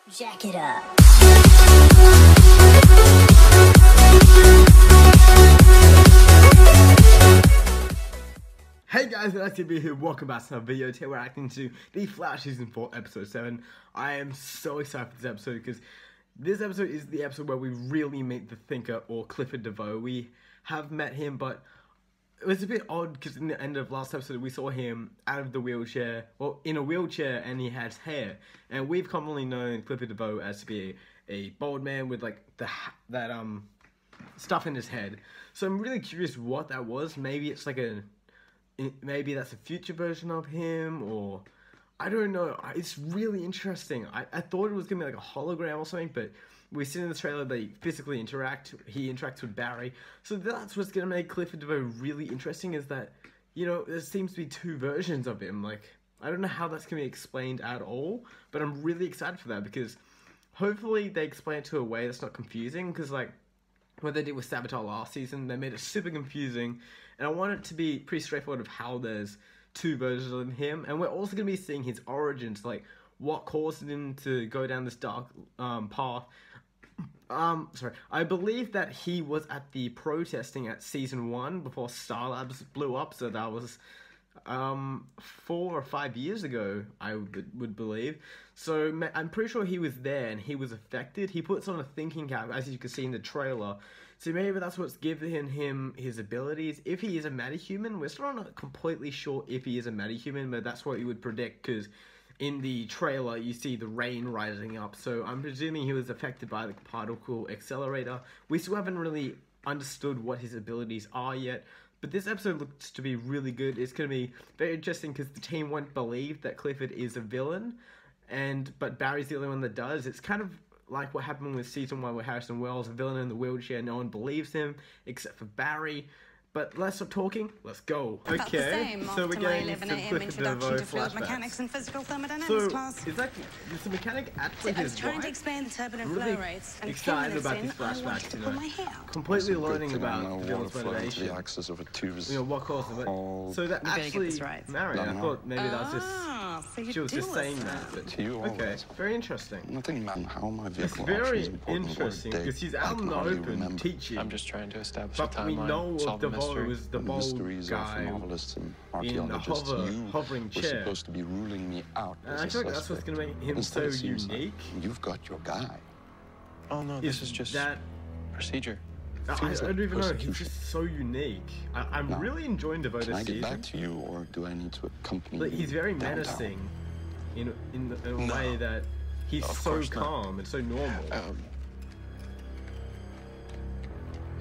Jack it up. Hey guys, NikNakTV here. Welcome back to another video. Today we're reacting to The Flash Season 4 Episode 7. I am so excited for this episode because this episode is the episode where we really meet the Thinker, or Clifford DeVoe. We have met him, but it was a bit odd because in the end of last episode we saw him out of the wheelchair, well, in a wheelchair, and he has hair. And we've commonly known Clifford DeVoe as to be a bald man with like that stuff in his head. So I'm really curious what that was. Maybe it's like maybe that's a future version of him, or I don't know. It's really interesting. I thought it was gonna be like a hologram or something, but we see in the trailer they physically interact. He interacts with Barry, so that's what's gonna make Clifford DeVoe really interesting. Is that, you know, there seems to be two versions of him. Like, I don't know how that's gonna be explained at all, but I'm really excited for that because hopefully they explain it to a way that's not confusing. Because like what they did with Saboteur last season, they made it super confusing, and I want it to be pretty straightforward of how there's two versions of him, and we're also going to be seeing his origins, like what caused him to go down this dark path. I believe that he was at the protesting at Season 1 before Star Labs blew up, so that was 4 or 5 years ago, I would believe. So I'm pretty sure he was there and he was affected. He puts on a thinking cap, as you can see in the trailer. So maybe that's what's giving him his abilities. If he is a metahuman, we're still not completely sure if he is a metahuman, but that's what you would predict because in the trailer you see the rain rising up. So I'm presuming he was affected by the particle accelerator. We still haven't really understood what his abilities are yet. But this episode looks to be really good. It's going to be very interesting because the team won't believe that Clifford is a villain, but Barry's the only one that does. It's kind of like what happened with Season 1 with Harrison Wells, a villain in the wheelchair. No one believes him except for Barry. But let's stop talking. Let's go. Okay, so we're getting some Clifford DeVoe flashbacks. And physical thermodynamics So class. is the mechanic actually his wife? Trying to explain the turbulent I'm really flow rates. And excited about these flashbacks, you know. Completely learning about the villain's motivation. You know, what caused it. So they're actually married. I thought maybe that was just she was just saying that. But okay, very interesting. It's very interesting because he's out in the open teaching. I'm just trying to establish a But we timeline. know Solve the mystery. DeVoe is the bald guy in the hovering chair. Supposed to be ruling me out. And I feel like that's what's going to make him so unique. You've got your guy. Oh no, this is just that procedure. I don't even know. He's just so unique. I'm really enjoying DeVoe this season. Can I get back to you, or do I need to accompany you? He's very menacing in a way that he's so calm and so normal.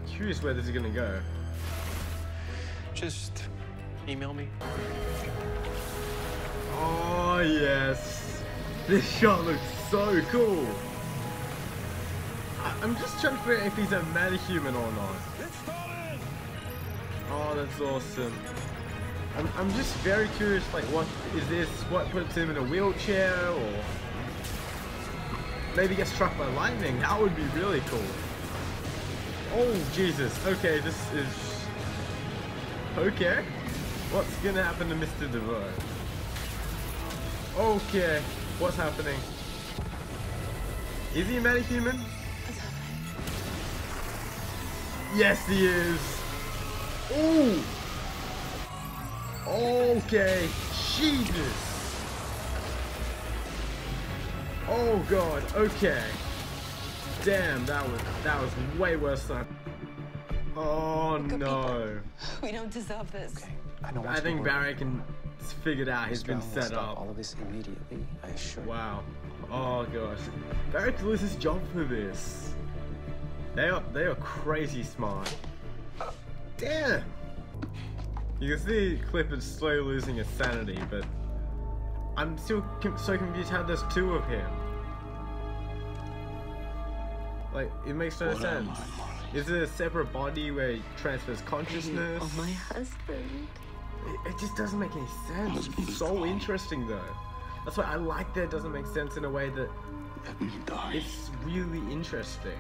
Curious where this is gonna go. Just email me. Oh yes, this shot looks so cool. I'm just trying to figure out if he's a metahuman or not. Oh, that's awesome. I'm just very curious, like, what is this? What puts him in a wheelchair, or maybe gets struck by lightning? That would be really cool. Oh Jesus! Okay, this is okay. What's gonna happen to Mr. DeVoe? Okay, what's happening? Is he a metahuman? Yes, he is. Ooh. Okay. Jesus. Oh God. Okay. Damn, that was way worse than. Oh no. We don't deserve this. Okay, I think Barry can figure it out. He's been set up. All of this immediately, I assure you. Wow. Oh gosh. Barry could lose his job for this. They are crazy smart. Damn. You can see Clifford slowly losing his sanity, but I'm still so confused how there's two of him. Like, it makes no sense. Is it a separate body where he transfers consciousness? Oh, my husband. It just doesn't make any sense. It's so interesting though. That's why I like that it doesn't make sense in a way that it's really interesting.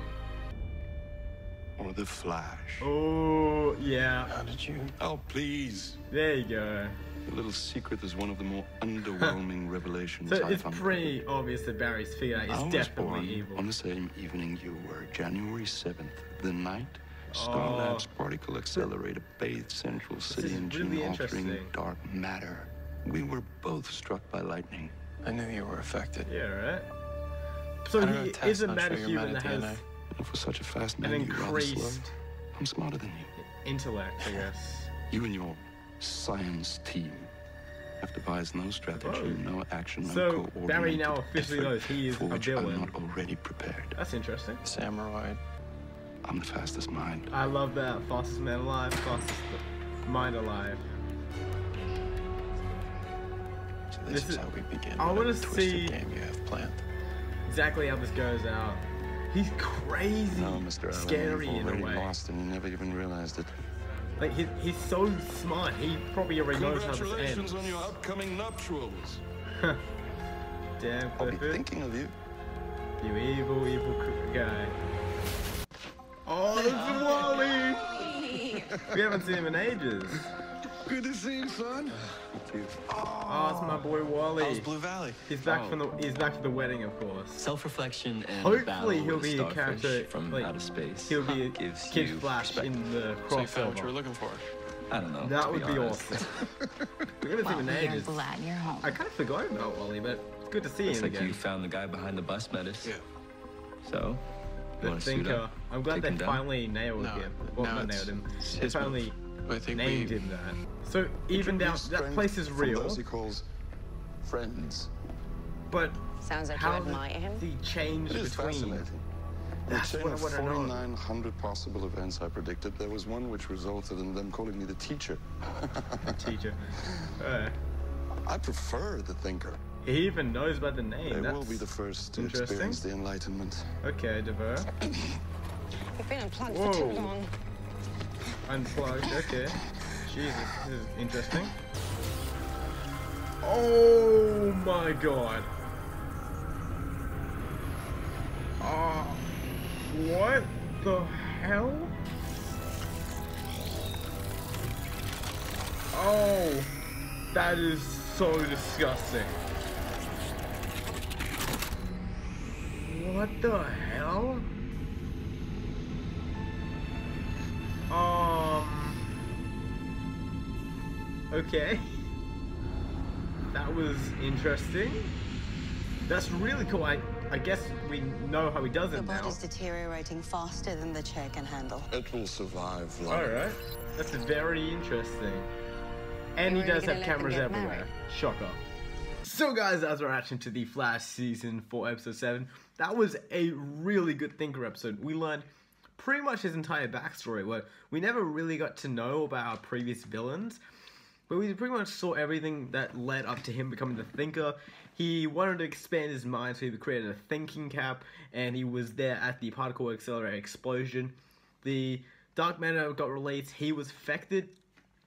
Or the Flash. Oh, yeah. How did you? Oh, please. There you go. The little secret is one of the more underwhelming revelations So I've it's uncovered. pretty obvious that Barry's figure I is was definitely born evil. on the same evening you were, January 7th, the night Starlab's particle accelerator bathed Central City is in really gene-altering interesting. dark matter. We were both struck by lightning. I knew you were affected. Yeah, right? So I don't know, he tests is a not show you're metahuman that meta has DNA. And for such a fast an man, you rather slow. increased I'm smarter than you. intellect, I guess. You and your science team have devised no strategy, Whoa. no action, no So, coordinated Barry now officially effort knows he is for a which villain. I'm not already prepared. That's interesting. Samurai. I'm the fastest mind. I love that. Fastest man alive, fastest mind alive. So this This is is- how we begin. I whatever wanna twisted see- game you have planned. Exactly how this goes out. He's crazy, No, Mr. Allen, scary you've in a already way. lost and you never even realized it. Like he's so smart. He probably already knows how this Congratulations ends. on your upcoming nuptials. Damn, I'll be Clifford. thinking of you. You evil guy. Oh, it's Wally! We haven't seen him in ages. Good to see you, son. Oh, it's my boy Wally. How's Blue Valley? He's back he's back for the wedding, of course. Self-reflection and Hopefully battle he'll with be a starfish character from like, outer space. He'll be gives Kid you Flash perspective. in the So you found what you were crossover. looking for. I don't know. That to would be honest. awesome. We haven't seen him in Well, we're ages. glad you're home. I kind of forgot about Wally, but it's good to see Looks him like again. you found the guy behind the bus medicine. Yeah. So, you The want to suit thinker. up? I'm glad Take they him down? finally nailed No, him. Well, no, not it's- nailed him. it's They his finally But I think named we... him that. So even down, that place is From real, those he calls friends. but Sounds like you how admire him. did he change It is between? fascinating. In a That's chain what I of want to know. 4,900 possible events I predicted, there was one which resulted in them calling me the teacher. Teacher. I prefer the thinker. He even knows about the name. They That's will be the first to interesting. experience the enlightenment. Okay, DeVoe. You've been unplugged Whoa. for too long. Unplugged, okay. Jesus, this is interesting. Oh my god. What the hell? Oh, that is so disgusting. What the hell? Okay. That was interesting. That's really cool. I guess we know how he does Your it now. body's deteriorating faster than the chair can handle. It will survive long. Alright. That's very interesting. And You he really does gonna have let them cameras get everywhere. married? Shocker. So guys, as we're reaction to the Flash Season 4 Episode 7, that was a really good thinker episode. We learned pretty much his entire backstory, where we never really got to know about our previous villains, but we pretty much saw everything that led up to him becoming the thinker. He wanted to expand his mind, so he created a thinking cap, and he was there at the particle accelerator explosion. The dark matter got released, he was affected,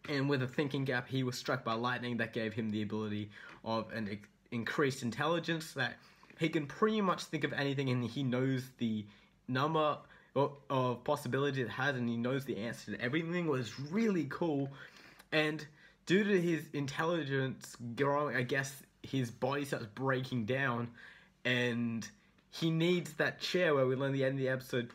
and with a thinking gap, he was struck by lightning that gave him the ability of an increased intelligence, that he can pretty much think of anything, and he knows the number of possibilities it has, and he knows the answer to everything. Was really cool. And due to his intelligence growing, I guess his body starts breaking down, and he needs that chair, where we learn the end of the episode,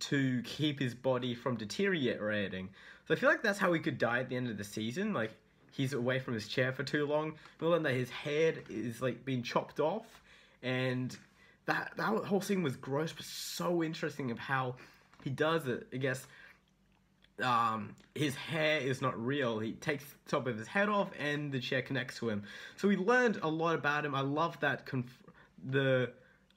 to keep his body from deteriorating. So I feel like that's how he could die at the end of the season. Like, he's away from his chair for too long. We learn that his head is like being chopped off, and that whole scene was gross, but so interesting of how he does it. I guess his hair is not real. He takes the top of his head off, and the chair connects to him. So we learned a lot about him. I love that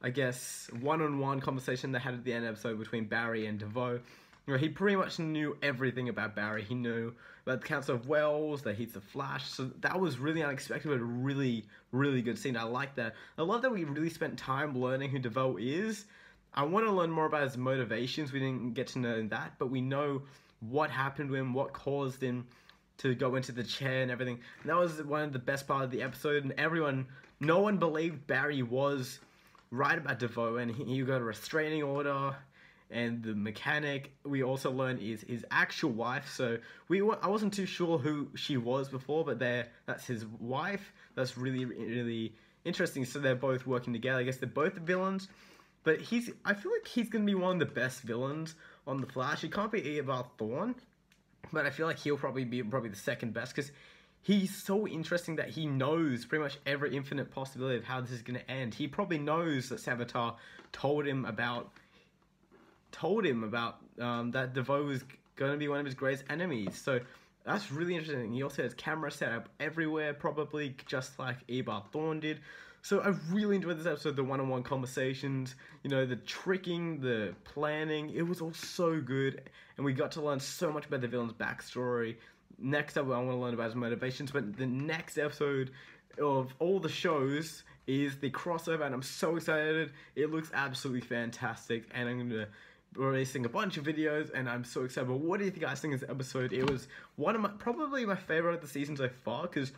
I guess, one-on-one conversation they had at the end of the episode between Barry and DeVoe. You know, he pretty much knew everything about Barry. He knew about the Council of Wells, that he's the Flash. So that was really unexpected, but a really, really good scene. I like that. I love that we really spent time learning who DeVoe is. I want to learn more about his motivations. We didn't get to know that, but we know what happened to him, what caused him to go into the chair and everything. And that was one of the best part of the episode. And no one believed Barry was right about DeVoe, and he got a restraining order, and the mechanic we also learn is his actual wife. So I wasn't too sure who she was before, but that's his wife. That's really, really interesting. So they're both working together. I guess they're both the villains, but I feel like he's gonna be one of the best villains on the Flash. He can't be Eobard Thawne, but I feel like he'll probably be the second best, because he's so interesting that he knows pretty much every infinite possibility of how this is going to end. He probably knows that Savitar told him about that DeVoe was going to be one of his greatest enemies. So that's really interesting. He also has camera set up everywhere, probably just like Eobard Thawne did. So I really enjoyed this episode, the one-on-one conversations, you know, the tricking, the planning. It was all so good, and we got to learn so much about the villain's backstory. Next up, I want to learn about his motivations, but the next episode of all the shows is the crossover, and I'm so excited. It looks absolutely fantastic, and I'm going to be releasing a bunch of videos, and I'm so excited. But what do you guys think of this episode? It was probably my favorite of the season so far, because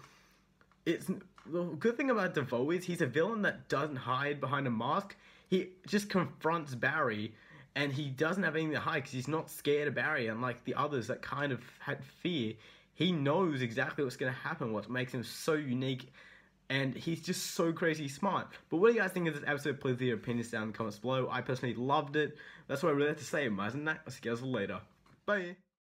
the good thing about DeVoe is he's a villain that doesn't hide behind a mask. He just confronts Barry, and he doesn't have anything to hide because he's not scared of Barry, unlike the others that kind of had fear. He knows exactly what's going to happen, what makes him so unique, and he's just so crazy smart. But what do you guys think of this episode? Please leave your opinions down in the comments below. I personally loved it. That's what I really have to say, isn't that? I'll see you guys later. Bye.